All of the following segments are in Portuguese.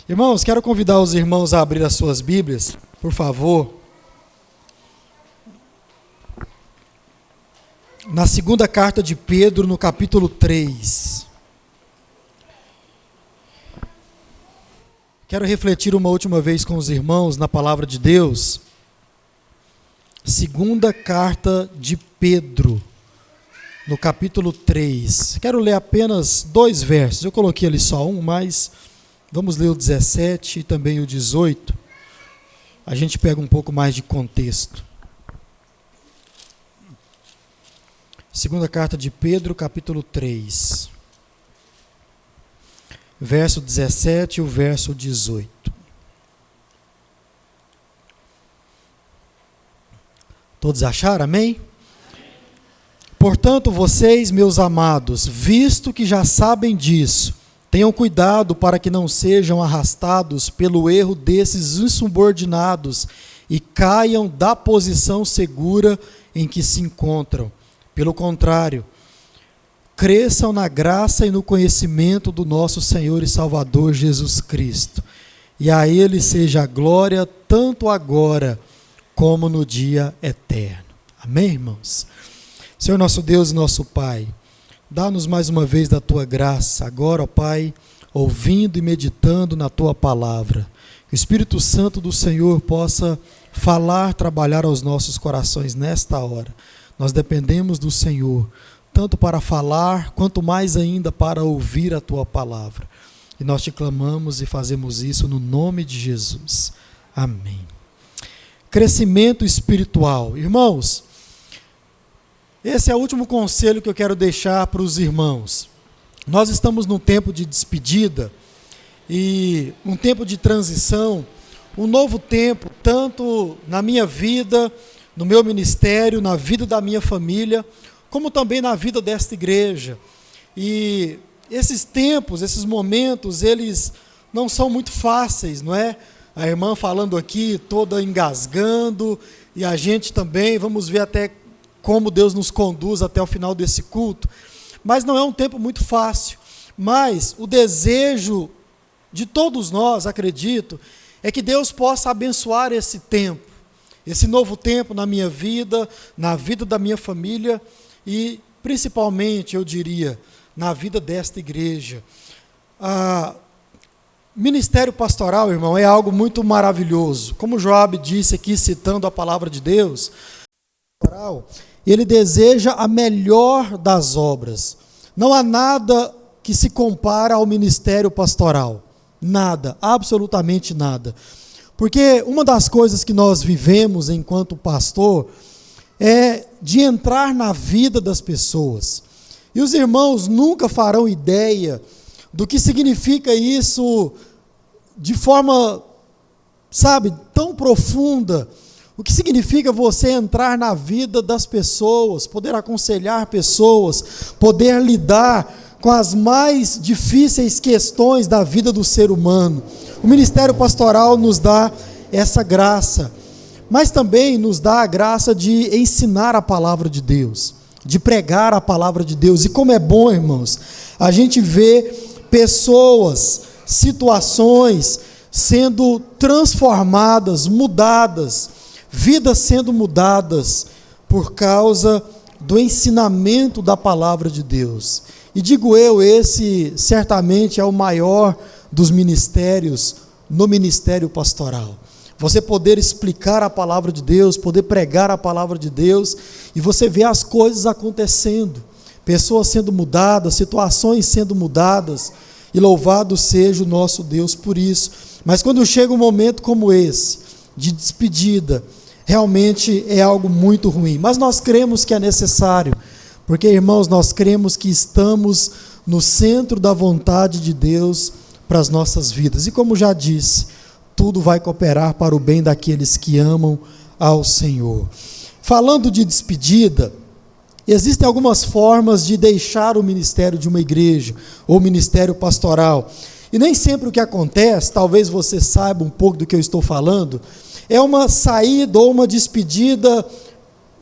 Irmãos, quero convidar os irmãos a abrir as suas Bíblias, por favor. Na segunda carta de Pedro, no capítulo 3. Quero refletir uma última vez com os irmãos na palavra de Deus. Segunda carta de Pedro, no capítulo 3. Quero ler apenas 2 versos. Eu coloquei ali só um, mas vamos ler o 17 e também o 18. A gente pega um pouco mais de contexto. Segunda carta de Pedro, capítulo 3. Verso 17 e o verso 18. Todos acharam? Amém? Portanto, vocês, meus amados, visto que já sabem disso, tenham cuidado para que não sejam arrastados pelo erro desses insubordinados e caiam da posição segura em que se encontram. Pelo contrário, cresçam na graça e no conhecimento do nosso Senhor e Salvador Jesus Cristo. E a Ele seja a glória tanto agora como no dia eterno. Amém, irmãos? Senhor nosso Deus e nosso Pai, dá-nos mais uma vez da Tua graça, agora, ó Pai, ouvindo e meditando na Tua palavra. Que o Espírito Santo do Senhor possa falar, trabalhar aos nossos corações nesta hora. Nós dependemos do Senhor, tanto para falar, quanto mais ainda para ouvir a Tua palavra. E nós te clamamos e fazemos isso no nome de Jesus. Amém. Crescimento espiritual. Irmãos, esse é o último conselho que eu quero deixar para os irmãos. Nós estamos num tempo de despedida e um tempo de transição, um novo tempo, tanto na minha vida, no meu ministério, na vida da minha família, como também na vida desta igreja. E esses tempos, esses momentos, eles não são muito fáceis, não é? A irmã falando aqui, toda engasgando, e a gente também, vamos ver até como Deus nos conduz até o final desse culto. Mas não é um tempo muito fácil. Mas o desejo de todos nós, acredito, é que Deus possa abençoar esse tempo, esse novo tempo na minha vida, na vida da minha família e, principalmente, eu diria, na vida desta igreja. Ministério pastoral, irmão, é algo muito maravilhoso. Como Joabe disse aqui, citando a palavra de Deus, ele deseja a melhor das obras. Não há nada que se compara ao ministério pastoral. Nada, absolutamente nada. Porque uma das coisas que nós vivemos enquanto pastor é de entrar na vida das pessoas. E os irmãos nunca farão ideia do que significa isso de forma, tão profunda. O que significa você entrar na vida das pessoas, poder aconselhar pessoas, poder lidar com as mais difíceis questões da vida do ser humano. O ministério pastoral nos dá essa graça, mas também nos dá a graça de ensinar a palavra de Deus, de pregar a palavra de Deus. E como é bom, irmãos, a gente vê pessoas, situações sendo transformadas, mudadas, vidas sendo mudadas por causa do ensinamento da palavra de Deus. E digo eu, esse certamente é o maior dos ministérios no ministério pastoral. Você poder explicar a palavra de Deus, poder pregar a palavra de Deus, e você vê as coisas acontecendo, pessoas sendo mudadas, situações sendo mudadas, e louvado seja o nosso Deus por isso. Mas quando chega um momento como esse, de despedida, realmente é algo muito ruim. Mas nós cremos que é necessário, porque, irmãos, nós cremos que estamos no centro da vontade de Deus para as nossas vidas. E como já disse, tudo vai cooperar para o bem daqueles que amam ao Senhor. Falando de despedida, existem algumas formas de deixar o ministério de uma igreja, ou ministério pastoral. E nem sempre o que acontece, talvez você saiba um pouco do que eu estou falando, é uma saída ou uma despedida,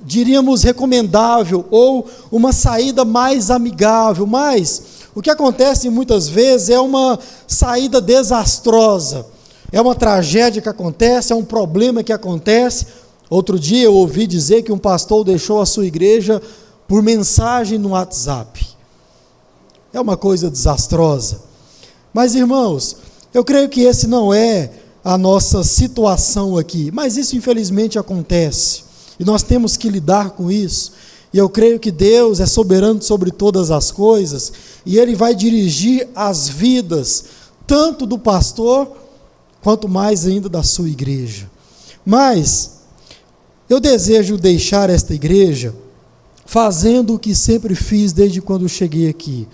diríamos, recomendável, ou uma saída mais amigável, mas o que acontece muitas vezes é uma saída desastrosa, é uma tragédia que acontece, é um problema que acontece. Outro dia eu ouvi dizer que um pastor deixou a sua igreja por mensagem no WhatsApp. É uma coisa desastrosa. Mas, irmãos, eu creio que esse não é a nossa situação aqui, mas isso infelizmente acontece, e nós temos que lidar com isso, e eu creio que Deus é soberano sobre todas as coisas, e Ele vai dirigir as vidas, tanto do pastor, quanto mais ainda da sua igreja. Mas, eu desejo deixar esta igreja fazendo o que sempre fiz desde quando eu cheguei aqui,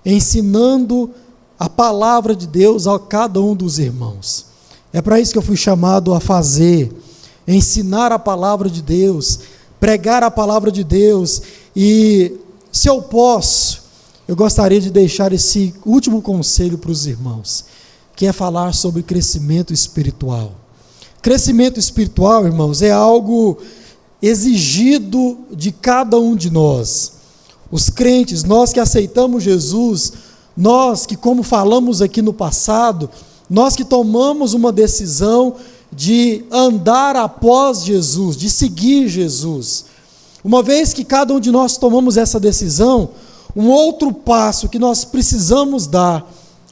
ensinando a palavra de Deus a cada um dos irmãos. É para isso que eu fui chamado a fazer, ensinar a palavra de Deus, pregar a palavra de Deus. E se eu posso, eu gostaria de deixar esse último conselho para os irmãos, que é falar sobre crescimento espiritual. Crescimento espiritual, irmãos, é algo exigido de cada um de nós. Os crentes, nós que aceitamos Jesus, nós que, como falamos aqui no passado, nós que tomamos uma decisão de andar após Jesus, de seguir Jesus. Uma vez que cada um de nós tomamos essa decisão, um outro passo que nós precisamos dar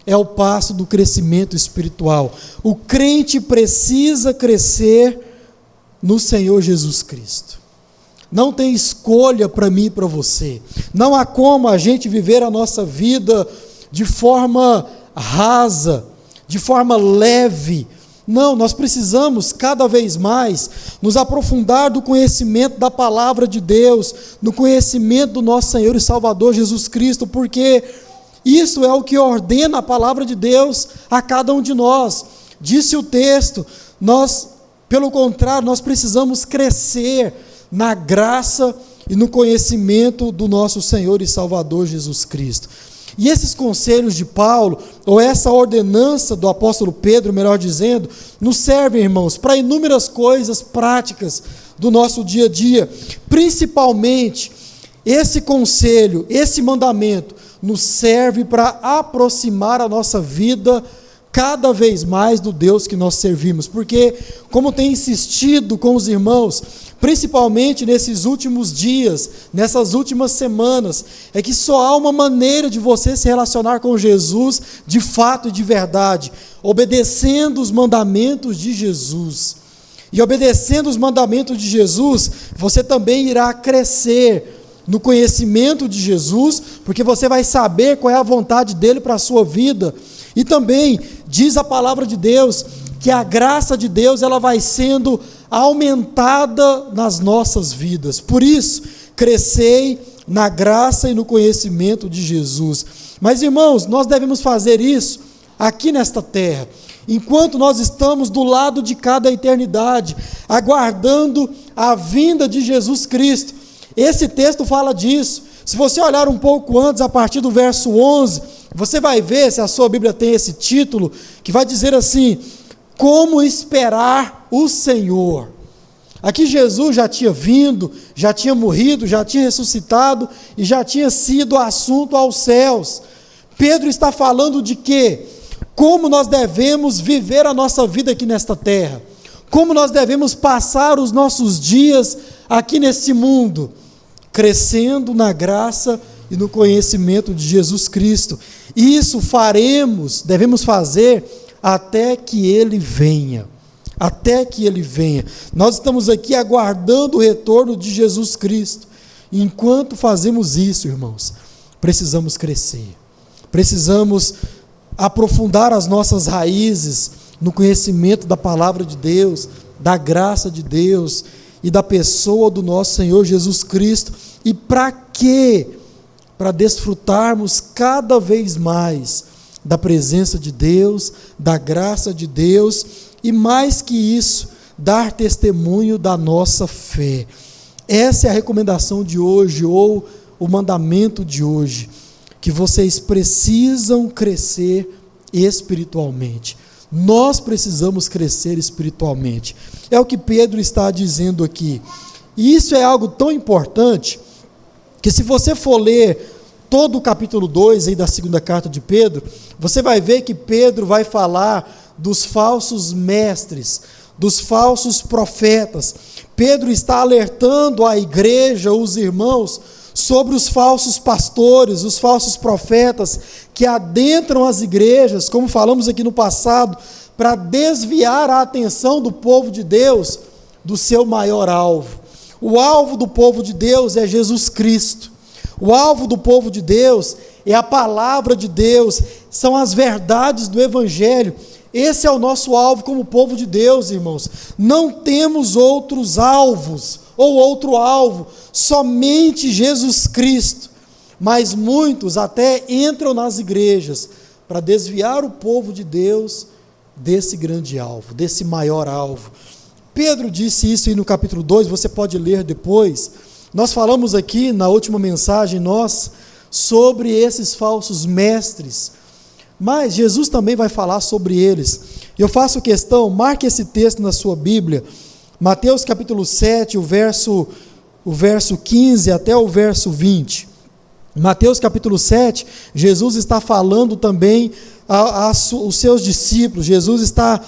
é o passo do crescimento espiritual. O crente precisa crescer no Senhor Jesus Cristo. Não tem escolha para mim e para você. Não há como a gente viver a nossa vida de forma rasa, de forma leve. Não, nós precisamos cada vez mais nos aprofundar do conhecimento da palavra de Deus, no conhecimento do nosso Senhor e Salvador Jesus Cristo, porque isso é o que ordena a palavra de Deus a cada um de nós. Disse o texto, pelo contrário, nós precisamos crescer na graça e no conhecimento do nosso Senhor e Salvador Jesus Cristo. E esses conselhos de Paulo, ou essa ordenança do apóstolo Pedro, melhor dizendo, nos servem, irmãos, para inúmeras coisas práticas do nosso dia a dia. Principalmente, esse conselho, esse mandamento, nos serve para aproximar a nossa vida cada vez mais do Deus que nós servimos. Porque, como tem insistido com os irmãos, principalmente nesses últimos dias, nessas últimas semanas, é que só há uma maneira de você se relacionar com Jesus de fato e de verdade, obedecendo os mandamentos de Jesus. E obedecendo os mandamentos de Jesus, você também irá crescer no conhecimento de Jesus, porque você vai saber qual é a vontade dele para a sua vida. E também diz a palavra de Deus que a graça de Deus ela vai sendo aumentada nas nossas vidas. Por isso, crescei na graça e no conhecimento de Jesus. Mas, irmãos, nós devemos fazer isso aqui nesta terra, enquanto nós estamos do lado de cada eternidade, aguardando a vinda de Jesus Cristo. Esse texto fala disso. Se você olhar um pouco antes, a partir do verso 11, você vai ver, se a sua Bíblia tem esse título, que vai dizer assim: como esperar o Senhor. Aqui Jesus já tinha vindo, já tinha morrido, já tinha ressuscitado e já tinha sido assunto aos céus. Pedro está falando de quê? Como nós devemos viver a nossa vida aqui nesta terra, como nós devemos passar os nossos dias aqui nesse mundo, crescendo na graça e no conhecimento de Jesus Cristo. Isso devemos fazer até que Ele venha. Até que Ele venha. Nós estamos aqui aguardando o retorno de Jesus Cristo. E enquanto fazemos isso, irmãos, precisamos crescer. Precisamos aprofundar as nossas raízes no conhecimento da palavra de Deus, da graça de Deus e da pessoa do nosso Senhor Jesus Cristo. E para quê? Para desfrutarmos cada vez mais da presença de Deus, da graça de Deus, e mais que isso, dar testemunho da nossa fé. Essa é a recomendação de hoje, ou o mandamento de hoje, que vocês precisam crescer espiritualmente. Nós precisamos crescer espiritualmente. É o que Pedro está dizendo aqui. E isso é algo tão importante, que se você for ler todo o capítulo 2 aí da segunda carta de Pedro, você vai ver que Pedro vai falar dos falsos mestres, dos falsos profetas. Pedro está alertando a igreja, os irmãos, sobre os falsos pastores, os falsos profetas que adentram as igrejas, como falamos aqui no passado, para desviar a atenção do povo de Deus do seu maior alvo. O alvo do povo de Deus é Jesus Cristo. O alvo do povo de Deus é a palavra de Deus, são as verdades do Evangelho. Esse é o nosso alvo como povo de Deus, irmãos. Não temos outros alvos, ou outro alvo, somente Jesus Cristo. Mas muitos até entram nas igrejas para desviar o povo de Deus desse grande alvo, desse maior alvo. Pedro disse isso aí no capítulo 2, você pode ler depois. Nós falamos aqui na última mensagem nossa sobre esses falsos mestres, mas Jesus também vai falar sobre eles. Eu faço questão, marque esse texto na sua Bíblia, Mateus capítulo 7, o verso 15 até o verso 20. Mateus capítulo 7, Jesus está falando também aos seus discípulos, Jesus está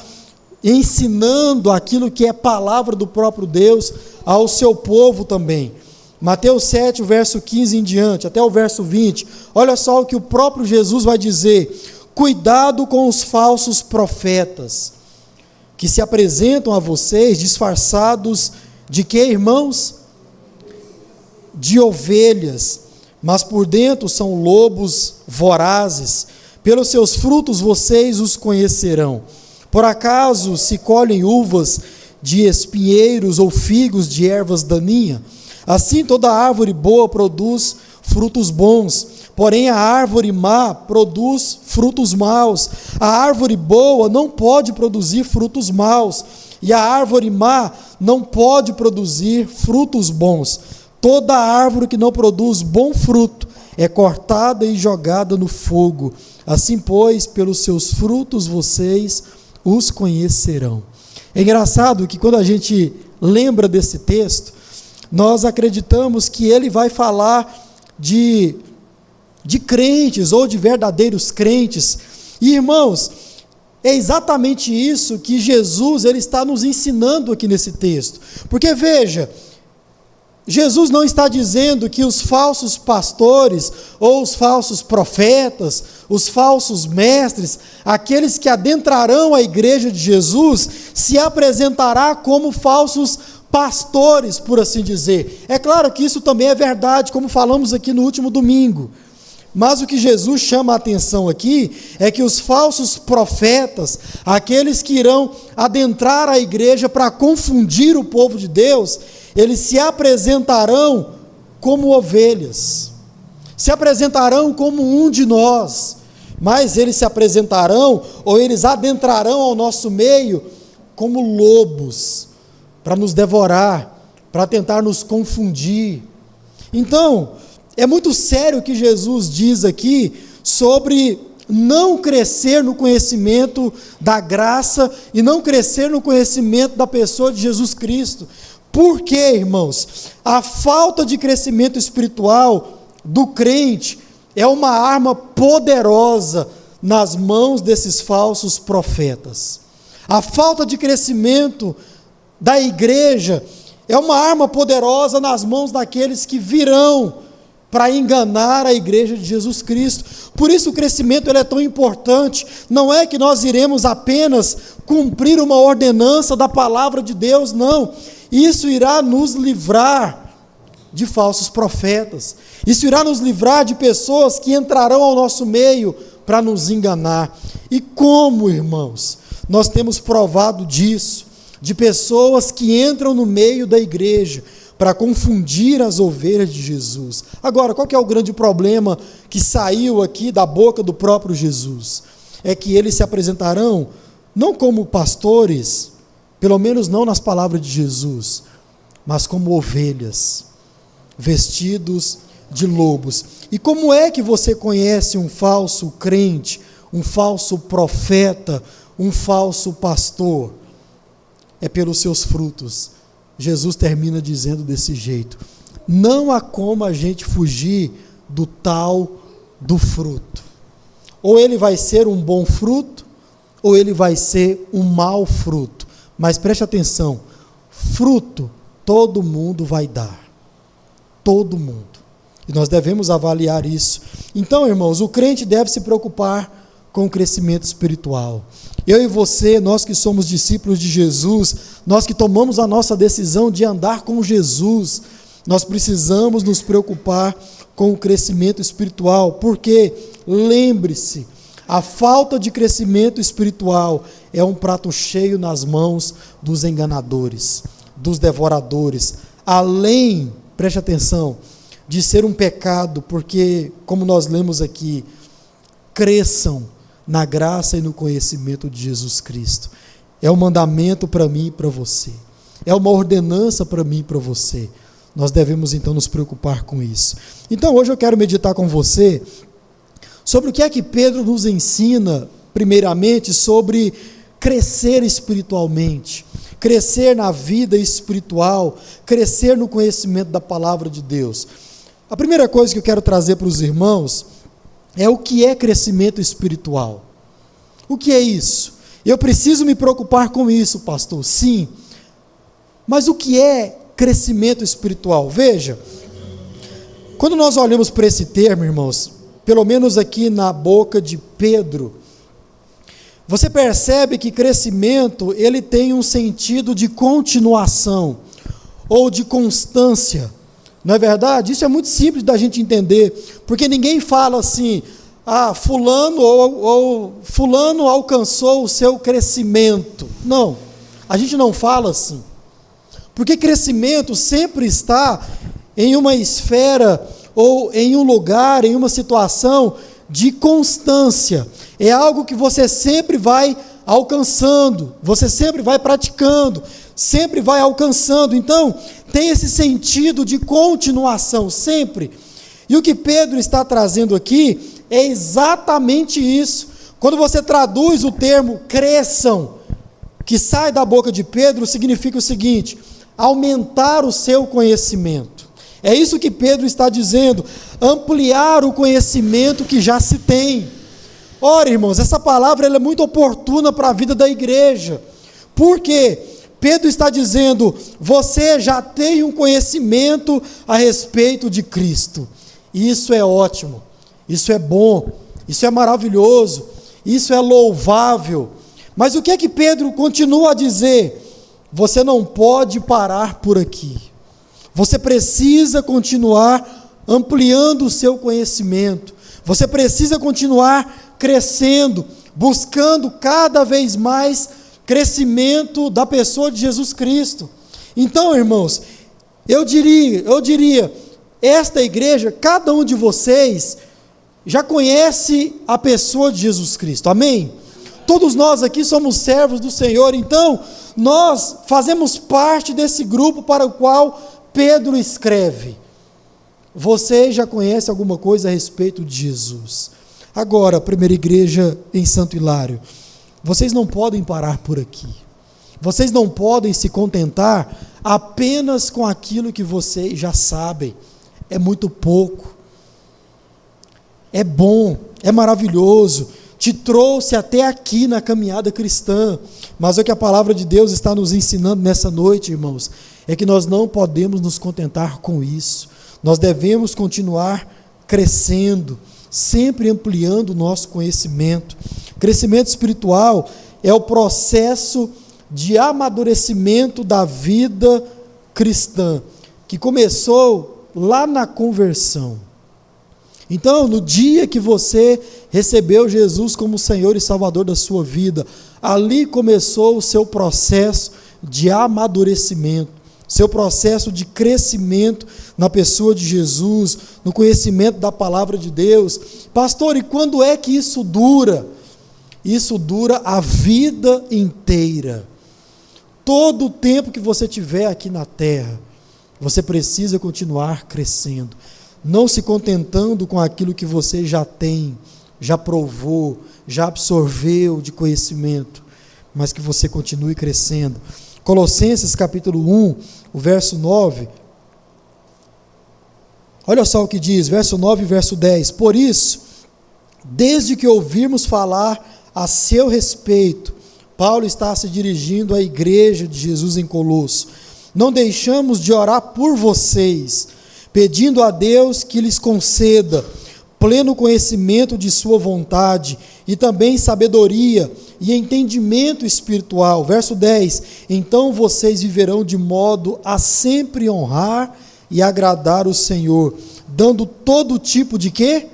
ensinando aquilo que é palavra do próprio Deus ao seu povo também. Mateus 7, o verso 15 em diante, até o verso 20, olha só o que o próprio Jesus vai dizer: cuidado com os falsos profetas, que se apresentam a vocês disfarçados de quê, irmãos? De ovelhas, mas por dentro são lobos vorazes. Pelos seus frutos vocês os conhecerão. Por acaso se colhem uvas de espinheiros ou figos de ervas daninhas? Assim toda árvore boa produz frutos bons, porém a árvore má produz frutos maus. A árvore boa não pode produzir frutos maus, e a árvore má não pode produzir frutos bons. Toda árvore que não produz bom fruto é cortada e jogada no fogo. Assim, pois, pelos seus frutos vocês os conhecerão. É engraçado que quando a gente lembra desse texto, nós acreditamos que ele vai falar de crentes ou de verdadeiros crentes. E, irmãos, é exatamente isso que Jesus ele está nos ensinando aqui nesse texto. Porque veja, Jesus não está dizendo que os falsos pastores ou os falsos profetas, os falsos mestres, aqueles que adentrarão a igreja de Jesus, se apresentará como falsos pastores, por assim dizer. É claro que isso também é verdade, como falamos aqui no último domingo. Mas o que Jesus chama a atenção aqui é que os falsos profetas, aqueles que irão adentrar a igreja para confundir o povo de Deus, eles se apresentarão como ovelhas, se apresentarão como um de nós, mas eles se apresentarão, ou eles adentrarão ao nosso meio como lobos, para nos devorar, para tentar nos confundir. Então, é muito sério o que Jesus diz aqui sobre não crescer no conhecimento da graça e não crescer no conhecimento da pessoa de Jesus Cristo. Por quê, irmãos? A falta de crescimento espiritual do crente é uma arma poderosa nas mãos desses falsos profetas. A falta de crescimento da igreja é uma arma poderosa nas mãos daqueles que virão para enganar a igreja de Jesus Cristo. Por isso o crescimento ele é tão importante. Não é que nós iremos apenas cumprir uma ordenança da palavra de Deus, não. Isso irá nos livrar de falsos profetas. Isso irá nos livrar de pessoas que entrarão ao nosso meio para nos enganar. E como, irmãos, nós temos provado disso, de pessoas que entram no meio da igreja para confundir as ovelhas de Jesus. Agora, qual que é o grande problema que saiu aqui da boca do próprio Jesus? É que eles se apresentarão não como pastores, pelo menos não nas palavras de Jesus, mas como ovelhas, vestidos de lobos. E como é que você conhece um falso crente, um falso profeta, um falso pastor? É pelos seus frutos. Jesus termina dizendo desse jeito: não há como a gente fugir do fruto. Ou ele vai ser um bom fruto, ou ele vai ser um mau fruto. Mas preste atenção, fruto todo mundo vai dar. Todo mundo. E nós devemos avaliar isso. Então, irmãos, o crente deve se preocupar com o crescimento espiritual. Eu e você, nós que somos discípulos de Jesus, nós que tomamos a nossa decisão de andar com Jesus, nós precisamos nos preocupar com o crescimento espiritual, porque, lembre-se, a falta de crescimento espiritual é um prato cheio nas mãos dos enganadores, dos devoradores, além, preste atenção, de ser um pecado, porque, como nós lemos aqui, cresçam na graça e no conhecimento de Jesus Cristo. É um mandamento para mim e para você. É uma ordenança para mim e para você. Nós devemos então nos preocupar com isso. Então hoje eu quero meditar com você sobre o que é que Pedro nos ensina, primeiramente, sobre crescer espiritualmente, crescer na vida espiritual, crescer no conhecimento da palavra de Deus. A primeira coisa que eu quero trazer para os irmãos é o que é crescimento espiritual. O que é isso? Eu preciso me preocupar com isso, pastor. Sim. Mas o que é crescimento espiritual? Veja, quando nós olhamos para esse termo, irmãos, pelo menos aqui na boca de Pedro, você percebe que crescimento, ele tem um sentido de continuação, ou de constância. Não é verdade? Isso é muito simples da gente entender, porque ninguém fala assim, fulano ou fulano alcançou o seu crescimento. Não, a gente não fala assim, porque crescimento sempre está em uma esfera, ou em um lugar, em uma situação de constância. É algo que você sempre vai alcançando, você sempre vai praticando, sempre vai alcançando. Então, tem esse sentido de continuação, sempre. E o que Pedro está trazendo aqui é exatamente isso. Quando você traduz o termo cresçam, que sai da boca de Pedro, significa o seguinte: aumentar o seu conhecimento. É isso que Pedro está dizendo, ampliar o conhecimento que já se tem. Ora, irmãos, essa palavra ela é muito oportuna para a vida da igreja. Por quê? Pedro está dizendo, você já tem um conhecimento a respeito de Cristo. Isso é ótimo, isso é bom, isso é maravilhoso, isso é louvável. Mas o que é que Pedro continua a dizer? Você não pode parar por aqui. Você precisa continuar ampliando o seu conhecimento. Você precisa continuar crescendo, buscando cada vez mais crescimento da pessoa de Jesus Cristo. Então, irmãos, eu diria, esta igreja, cada um de vocês já conhece a pessoa de Jesus Cristo, amém? Todos nós aqui somos servos do Senhor, então nós fazemos parte desse grupo para o qual Pedro escreve. Você já conhece alguma coisa a respeito de Jesus? Agora, primeira igreja em Santo Hilário, vocês não podem parar por aqui. Vocês não podem se contentar apenas com aquilo que vocês já sabem. É muito pouco. É bom, é maravilhoso. Te trouxe até aqui na caminhada cristã. Mas o que a palavra de Deus está nos ensinando nessa noite, irmãos, é que nós não podemos nos contentar com isso. Nós devemos continuar crescendo, sempre ampliando o nosso conhecimento. Crescimento espiritual é o processo de amadurecimento da vida cristã, que começou lá na conversão. Então, no dia que você recebeu Jesus como Senhor e Salvador da sua vida, ali começou o seu processo de amadurecimento, seu processo de crescimento na pessoa de Jesus, no conhecimento da palavra de Deus. Pastor, e quando é que isso dura? Isso dura a vida inteira. Todo o tempo que você tiver aqui na terra, você precisa continuar crescendo, não se contentando com aquilo que você já tem, já provou, já absorveu de conhecimento, mas que você continue crescendo. Colossenses capítulo 1, o verso 9, Olha só o que diz, verso 9 e verso 10. Por isso, desde que ouvirmos falar a seu respeito, Paulo está se dirigindo à igreja de Jesus em Colosso, não deixamos de orar por vocês, pedindo a Deus que lhes conceda pleno conhecimento de sua vontade e também sabedoria e entendimento espiritual. Verso 10, então vocês viverão de modo a sempre honrar e agradar o Senhor, dando todo tipo de quê?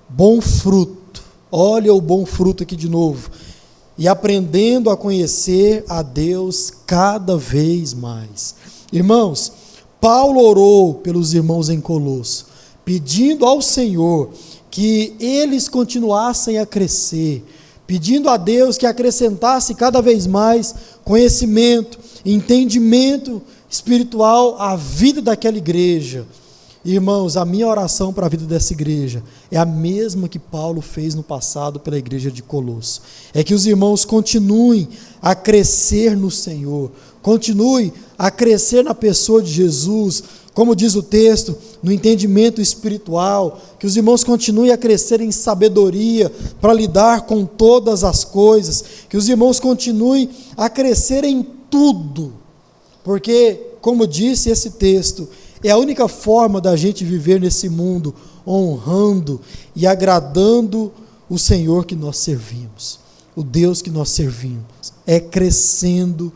Bom fruto. Olha o bom fruto aqui de novo. E aprendendo a conhecer a Deus cada vez mais. Irmãos, Paulo orou pelos irmãos em Colosso, pedindo ao Senhor que eles continuassem a crescer, pedindo a Deus que acrescentasse cada vez mais conhecimento, entendimento espiritual à vida daquela igreja. Irmãos, a minha oração para a vida dessa igreja é a mesma que Paulo fez no passado pela igreja de Colosso. É que os irmãos continuem a crescer no Senhor, continuem a crescer na pessoa de Jesus, como diz o texto, no entendimento espiritual, que os irmãos continuem a crescer em sabedoria para lidar com todas as coisas, que os irmãos continuem a crescer em tudo, porque, como disse esse texto, é a única forma da gente viver nesse mundo honrando e agradando o Senhor que nós servimos, o Deus que nós servimos, é crescendo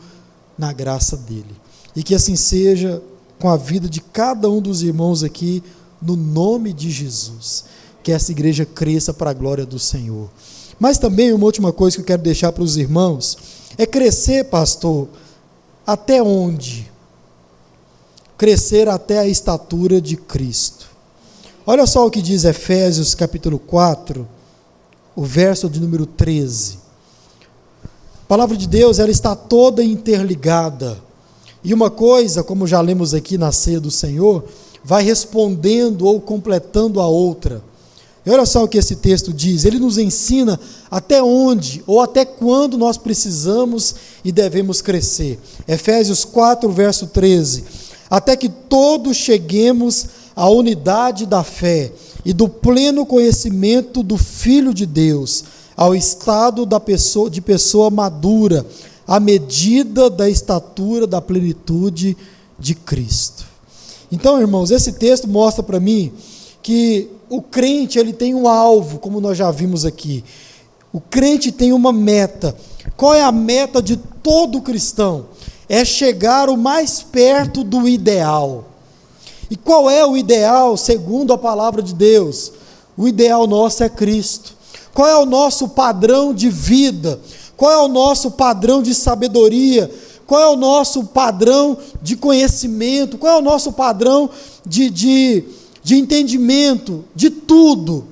na graça dEle. E que assim seja com a vida de cada um dos irmãos aqui, no nome de Jesus. Que essa igreja cresça para a glória do Senhor. Mas também uma última coisa que eu quero deixar para os irmãos, é crescer, pastor, até onde? Crescer até a estatura de Cristo. Olha só o que diz Efésios capítulo 4, o verso de número 13. A palavra de Deus, ela está toda interligada. E uma coisa, como já lemos aqui na ceia do Senhor, vai respondendo ou completando a outra. E olha só o que esse texto diz, ele nos ensina até onde ou até quando nós precisamos e devemos crescer. Efésios 4, verso 13. Até que todos cheguemos à unidade da fé e do pleno conhecimento do Filho de Deus, ao estado de pessoa madura, à medida da estatura da plenitude de Cristo. Então, irmãos, esse texto mostra para mim que o crente, ele tem um alvo, como nós já vimos aqui. O crente tem uma meta. Qual é a meta de todo cristão? É chegar o mais perto do ideal. E qual é o ideal segundo a palavra de Deus? O ideal nosso é Cristo. Qual é o nosso padrão de vida? Qual é o nosso padrão de sabedoria? Qual é o nosso padrão de conhecimento? Qual é o nosso padrão de entendimento? De tudo.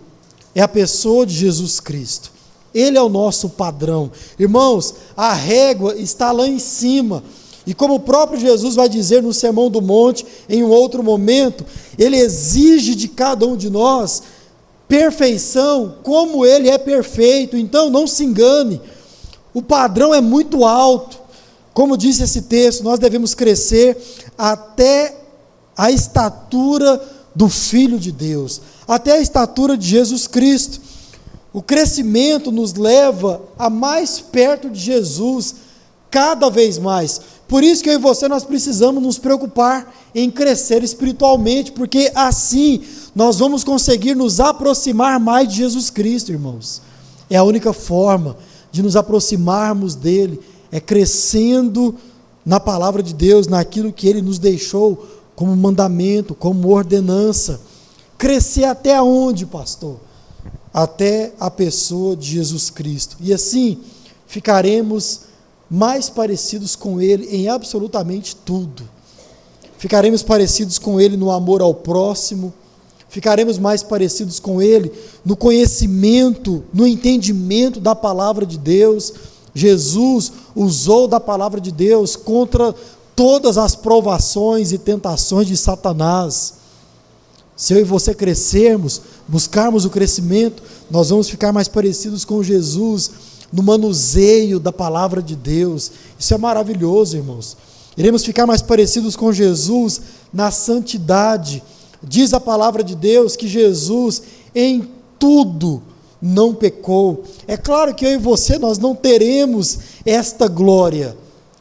É a pessoa de Jesus Cristo. Ele é o nosso padrão. Irmãos, a régua está lá em cima. E como o próprio Jesus vai dizer no Sermão do Monte, em um outro momento, ele exige de cada um de nós perfeição, como ele é perfeito. Então não se engane, o padrão é muito alto. Como disse esse texto, nós devemos crescer até a estatura do Filho de Deus, até a estatura de Jesus Cristo. O crescimento nos leva a mais perto de Jesus, cada vez mais. Por isso que eu e você, nós precisamos nos preocupar em crescer espiritualmente, porque assim nós vamos conseguir nos aproximar mais de Jesus Cristo, irmãos. É a única forma de nos aproximarmos dele, é crescendo na palavra de Deus, naquilo que ele nos deixou como mandamento, como ordenança. Crescer até onde, pastor? Até a pessoa de Jesus Cristo. E assim ficaremos mais parecidos com ele em absolutamente tudo. Ficaremos parecidos com ele no amor ao próximo, ficaremos mais parecidos com ele no conhecimento, no entendimento da palavra de Deus. Jesus usou da palavra de Deus contra todas as provações e tentações de Satanás. Se eu e você crescermos, buscarmos o crescimento, nós vamos ficar mais parecidos com Jesus no manuseio da palavra de Deus. Isso é maravilhoso, irmãos. Iremos ficar mais parecidos com Jesus na santidade, Diz a palavra de Deus que Jesus em tudo não pecou. É claro que eu e você, nós não teremos esta glória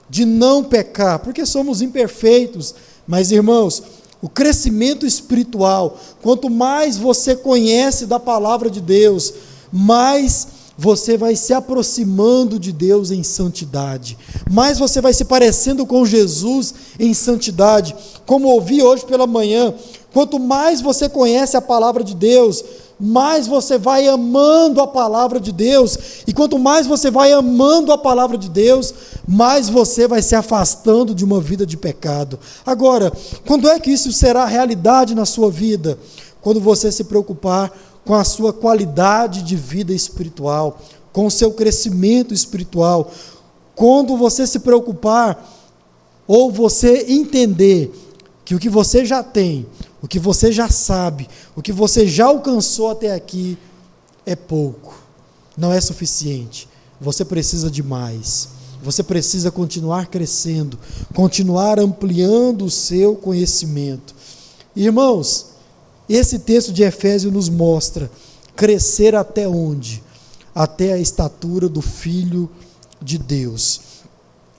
de não pecar, porque somos imperfeitos. Mas, irmãos, o crescimento espiritual, quanto mais você conhece da palavra de Deus, mais você vai se aproximando de Deus em santidade, mais você vai se parecendo com Jesus em santidade. Como ouvi hoje pela manhã, quanto mais você conhece a palavra de Deus, mais você vai amando a palavra de Deus, e quanto mais você vai amando a palavra de Deus, mais você vai se afastando de uma vida de pecado. Agora, quando é que isso será realidade na sua vida? Quando você se preocupar com a sua qualidade de vida espiritual, com o seu crescimento espiritual, quando você se preocupar, ou você entender que o que você já tem, o que você já sabe, o que você já alcançou até aqui é pouco, não é suficiente. Você precisa de mais. Você precisa continuar crescendo, continuar ampliando o seu conhecimento. Irmãos, esse texto de Efésios nos mostra crescer até onde? Até a estatura do Filho de Deus.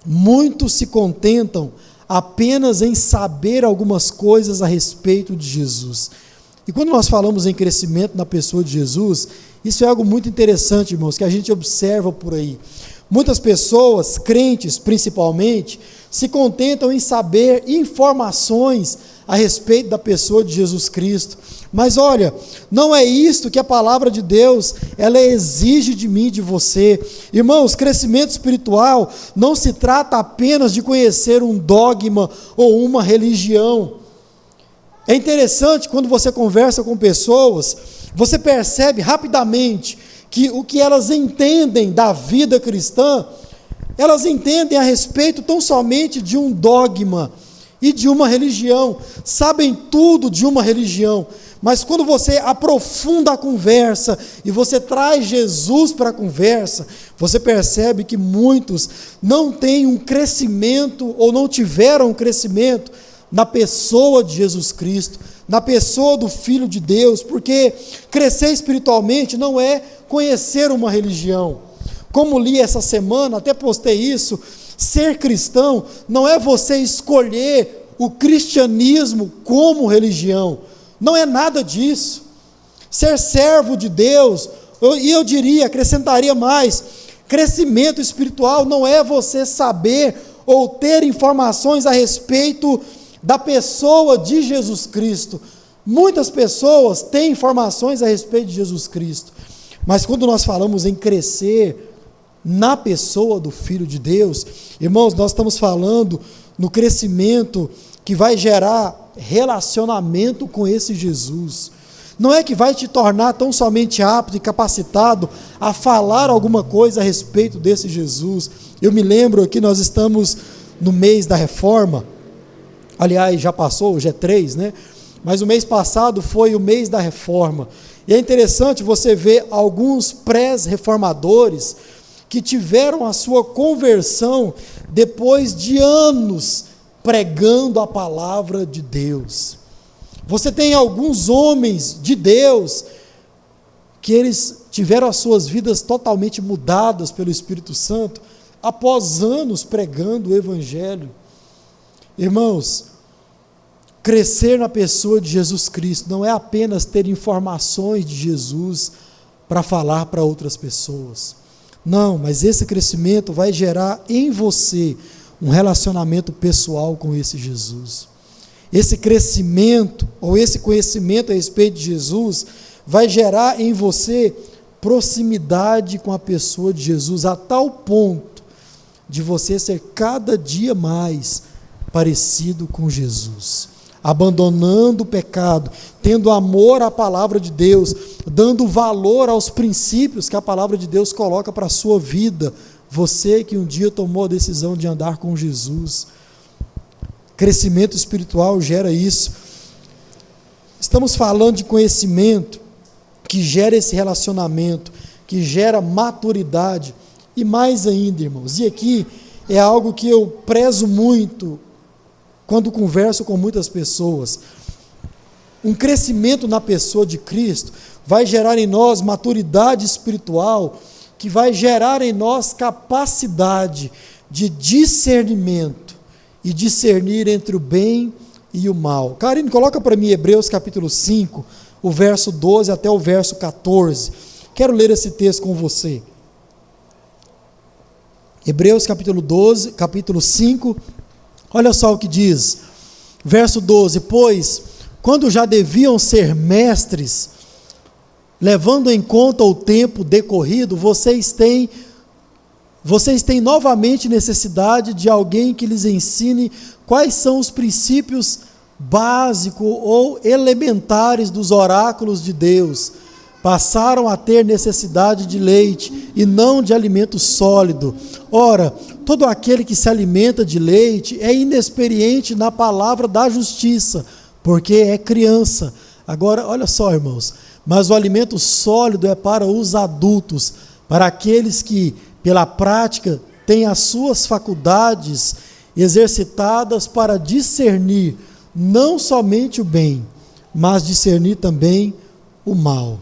Muitos se contentam apenas em saber algumas coisas a respeito de Jesus. E quando nós falamos em crescimento na pessoa de Jesus, isso é algo muito interessante, irmãos, que a gente observa por aí. Muitas pessoas, crentes principalmente, se contentam em saber informações a respeito da pessoa de Jesus Cristo. Mas olha, não é isto que a palavra de Deus, ela exige de mim e de você. Irmãos, crescimento espiritual não se trata apenas de conhecer um dogma ou uma religião. É interessante quando você conversa com pessoas, você percebe rapidamente que o que elas entendem da vida cristã, elas entendem a respeito tão somente de um dogma e de uma religião, sabem tudo de uma religião, mas quando você aprofunda a conversa e você traz Jesus para a conversa, você percebe que muitos não têm um crescimento ou não tiveram um crescimento na pessoa de Jesus Cristo, na pessoa do Filho de Deus, porque crescer espiritualmente não é conhecer uma religião. Como li essa semana, até postei isso, ser cristão não é você escolher o cristianismo como religião, não é nada disso. Ser servo de Deus, e eu diria, acrescentaria mais, crescimento espiritual não é você saber ou ter informações a respeito da pessoa de Jesus Cristo. Muitas pessoas têm informações a respeito de Jesus Cristo, mas quando nós falamos em crescer na pessoa do Filho de Deus, irmãos, nós estamos falando no crescimento que vai gerar relacionamento com esse Jesus. Não é que vai te tornar tão somente apto e capacitado a falar alguma coisa a respeito desse Jesus. Eu me lembro que nós estamos no mês da reforma, aliás, já passou, hoje é 3, né? Mas o mês passado foi o mês da reforma. E é interessante você ver alguns pré-reformadores que tiveram a sua conversão depois de anos pregando a palavra de Deus. Você tem alguns homens de Deus que eles tiveram as suas vidas totalmente mudadas pelo Espírito Santo após anos pregando o Evangelho. Irmãos, crescer na pessoa de Jesus Cristo não é apenas ter informações de Jesus para falar para outras pessoas. Não, mas esse crescimento vai gerar em você um relacionamento pessoal com esse Jesus. Esse crescimento, ou esse conhecimento a respeito de Jesus, vai gerar em você proximidade com a pessoa de Jesus, a tal ponto de você ser cada dia mais parecido com Jesus, abandonando o pecado, tendo amor à palavra de Deus, dando valor aos princípios que a palavra de Deus coloca para a sua vida. Você que um dia tomou a decisão de andar com Jesus. Crescimento espiritual gera isso. Estamos falando de conhecimento que gera esse relacionamento, que gera maturidade, e mais ainda, irmãos, e aqui é algo que eu prezo muito quando converso com muitas pessoas. um crescimento na pessoa de Cristo, vai gerar em nós maturidade espiritual, que vai gerar em nós capacidade de discernimento e discernir entre o bem e o mal. Karine, coloca para mim Hebreus capítulo 5, o verso 12 até o verso 14. Quero ler esse texto com você. Hebreus capítulo 5, olha só o que diz, verso 12: pois, quando já deviam ser mestres, levando em conta o tempo decorrido, vocês têm novamente necessidade de alguém que lhes ensine quais são os princípios básicos ou elementares dos oráculos de Deus. Passaram a ter necessidade de leite e não de alimento sólido. Ora, todo aquele que se alimenta de leite é inexperiente na palavra da justiça, porque é criança. Agora, olha só, irmãos, mas o alimento sólido é para os adultos, para aqueles que, pela prática, têm as suas faculdades exercitadas para discernir não somente o bem, mas discernir também o mal.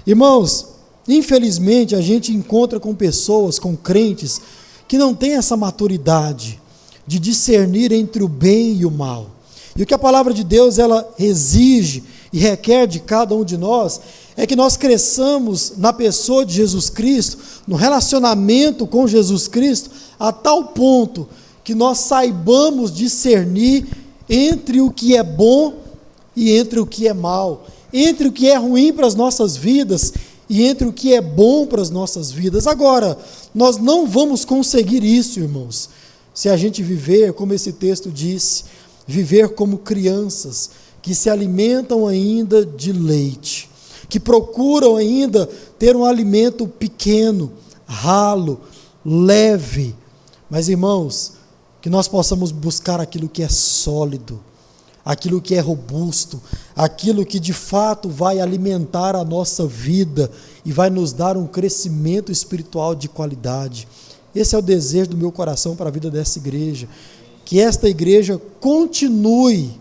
Irmãos, infelizmente a gente encontra com pessoas, com crentes, que não têm essa maturidade de discernir entre o bem e o mal. E o que a palavra de Deus ela exige e requer de cada um de nós é que nós cresçamos na pessoa de Jesus Cristo, no relacionamento com Jesus Cristo, a tal ponto que nós saibamos discernir entre o que é bom e entre o que é mal, entre o que é ruim para as nossas vidas e entre o que é bom para as nossas vidas. Agora, nós não vamos conseguir isso, irmãos, se a gente viver, como esse texto disse, viver como crianças que se alimentam ainda de leite, que procuram ainda ter um alimento pequeno, ralo, leve. Mas, irmãos, que nós possamos buscar aquilo que é sólido, aquilo que é robusto, aquilo que de fato vai alimentar a nossa vida e vai nos dar um crescimento espiritual de qualidade. Esse é o desejo do meu coração para a vida dessa igreja, que esta igreja continue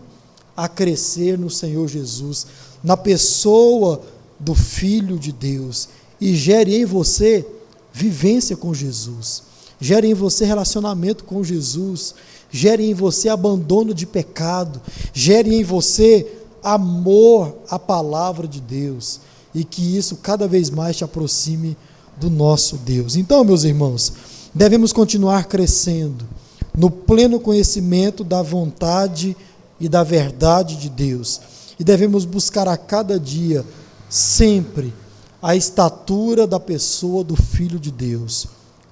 a crescer no Senhor Jesus, na pessoa do Filho de Deus, e gere em você vivência com Jesus, gere em você relacionamento com Jesus, gere em você abandono de pecado, gere em você amor à palavra de Deus, e que isso cada vez mais te aproxime do nosso Deus. Então, meus irmãos, devemos continuar crescendo no pleno conhecimento da vontade e da verdade de Deus, e devemos buscar a cada dia, sempre, a estatura da pessoa do Filho de Deus.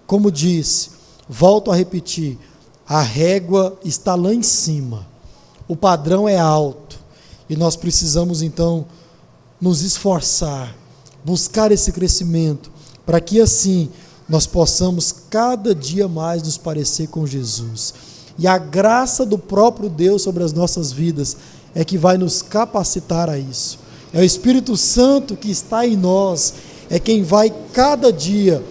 Como disse, volto a repetir, a régua está lá em cima, o padrão é alto, e nós precisamos então nos esforçar, buscar esse crescimento, para que assim nós possamos cada dia mais nos parecer com Jesus. E a graça do próprio Deus sobre as nossas vidas é que vai nos capacitar a isso. É o Espírito Santo que está em nós, é quem vai cada dia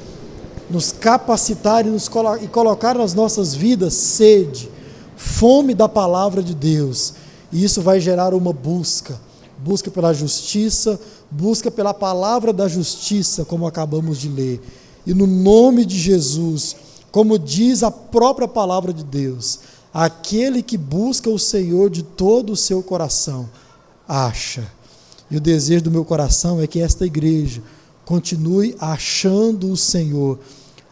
nos capacitar e colocar nas nossas vidas sede, fome da palavra de Deus. E isso vai gerar uma busca pela justiça, busca pela palavra da justiça, como acabamos de ler. E no nome de Jesus, como diz a própria palavra de Deus, aquele que busca o Senhor de todo o seu coração, acha. E o desejo do meu coração é que esta igreja continue achando o Senhor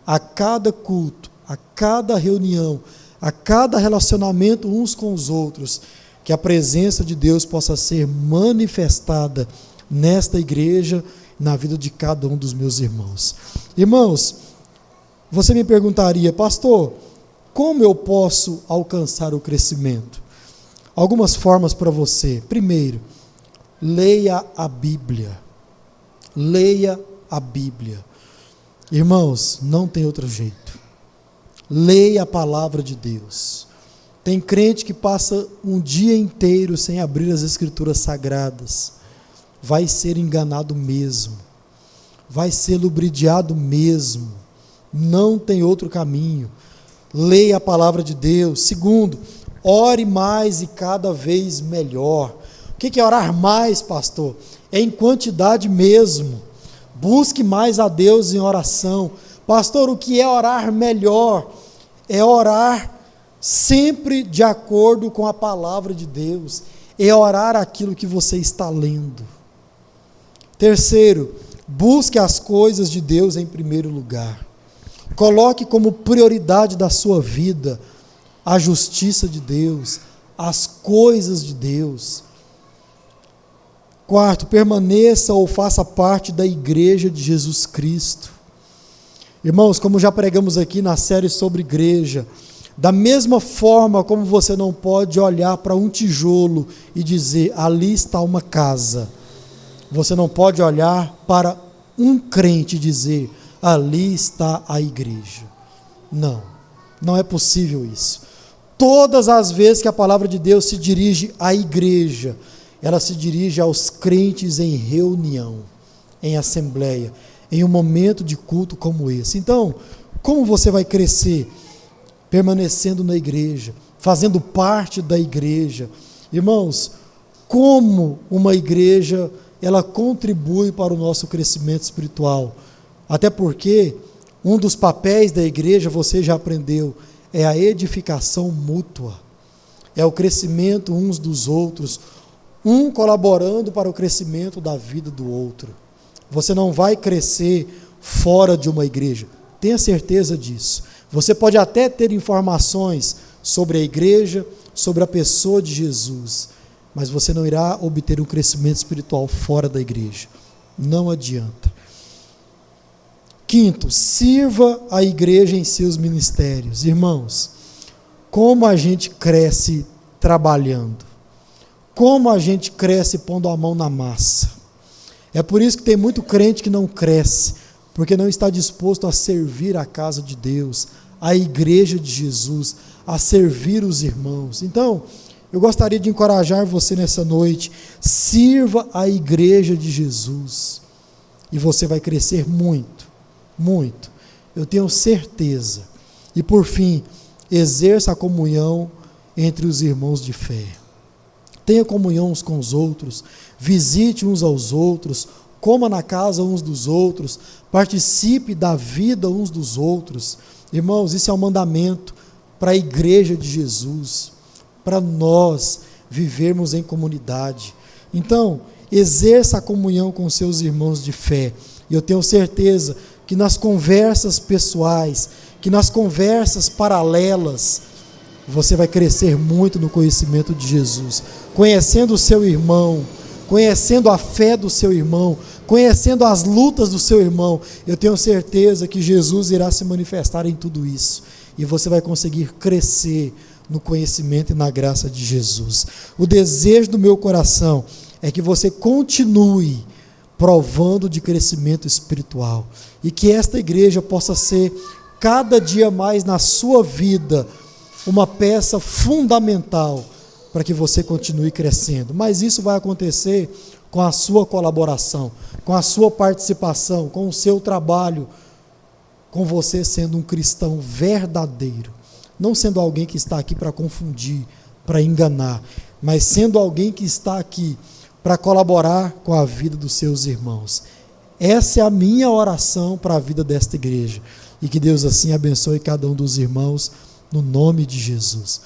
a cada culto, a cada reunião, a cada relacionamento uns com os outros, que a presença de Deus possa ser manifestada nesta igreja, na vida de cada um dos meus irmãos. Irmãos, você me perguntaria, pastor, como eu posso alcançar o crescimento? Algumas formas para você. Primeiro, leia a Bíblia. Leia a Bíblia. Irmãos, não tem outro jeito. Leia a palavra de Deus. Tem crente que passa um dia inteiro sem abrir as Escrituras Sagradas. Vai ser enganado mesmo. Vai ser ludibriado mesmo. Não tem outro caminho. Leia a palavra de Deus. Segundo, ore mais e cada vez melhor. O que é orar mais, pastor? É em quantidade mesmo. Busque mais a Deus em oração. Pastor, o que é orar melhor? É orar sempre de acordo com a palavra de Deus. É orar aquilo que você está lendo. Terceiro, busque as coisas de Deus em primeiro lugar. Coloque como prioridade da sua vida a justiça de Deus, as coisas de Deus. Quarto, permaneça ou faça parte da igreja de Jesus Cristo. Irmãos, como já pregamos aqui na série sobre igreja, da mesma forma como você não pode olhar para um tijolo e dizer, ali está uma casa, você não pode olhar para um crente e dizer, ali está a igreja. Não, não é possível isso. Todas as vezes que a palavra de Deus se dirige à igreja, ela se dirige aos crentes em reunião, em assembleia, em um momento de culto como esse. Então, como você vai crescer? Permanecendo na igreja, fazendo parte da igreja. Irmãos, como uma igreja, ela contribui para o nosso crescimento espiritual. Até porque um dos papéis da igreja, você já aprendeu, é a edificação mútua. É o crescimento uns dos outros, um colaborando para o crescimento da vida do outro. Você não vai crescer fora de uma igreja, tenha certeza disso. Você pode até ter informações sobre a igreja, sobre a pessoa de Jesus, mas você não irá obter um crescimento espiritual fora da igreja. Não adianta. Quinto, sirva a igreja em seus ministérios. Irmãos, como a gente cresce trabalhando, como a gente cresce pondo a mão na massa. É por isso que tem muito crente que não cresce, porque não está disposto a servir a casa de Deus, a igreja de Jesus, a servir os irmãos. Então, eu gostaria de encorajar você nessa noite, sirva a igreja de Jesus, e você vai crescer muito, muito, eu tenho certeza. E por fim, exerça a comunhão entre os irmãos de fé. Tenha comunhão uns com os outros, visite uns aos outros, coma na casa uns dos outros, participe da vida uns dos outros. Irmãos, isso é um mandamento para a igreja de Jesus, para nós vivermos em comunidade. Então, exerça a comunhão com seus irmãos de fé. E eu tenho certeza que nas conversas pessoais, que nas conversas paralelas, você vai crescer muito no conhecimento de Jesus, conhecendo o seu irmão, conhecendo a fé do seu irmão, conhecendo as lutas do seu irmão. Eu tenho certeza que Jesus irá se manifestar em tudo isso, e você vai conseguir crescer no conhecimento e na graça de Jesus. O desejo do meu coração é que você continue provando de crescimento espiritual, e que esta igreja possa ser cada dia mais na sua vida uma peça fundamental para que você continue crescendo. Mas isso vai acontecer com a sua colaboração, com a sua participação, com o seu trabalho, com você sendo um cristão verdadeiro, não sendo alguém que está aqui para confundir, para enganar, mas sendo alguém que está aqui para colaborar com a vida dos seus irmãos. Essa é a minha oração para a vida desta igreja, e que Deus assim abençoe cada um dos irmãos, no nome de Jesus.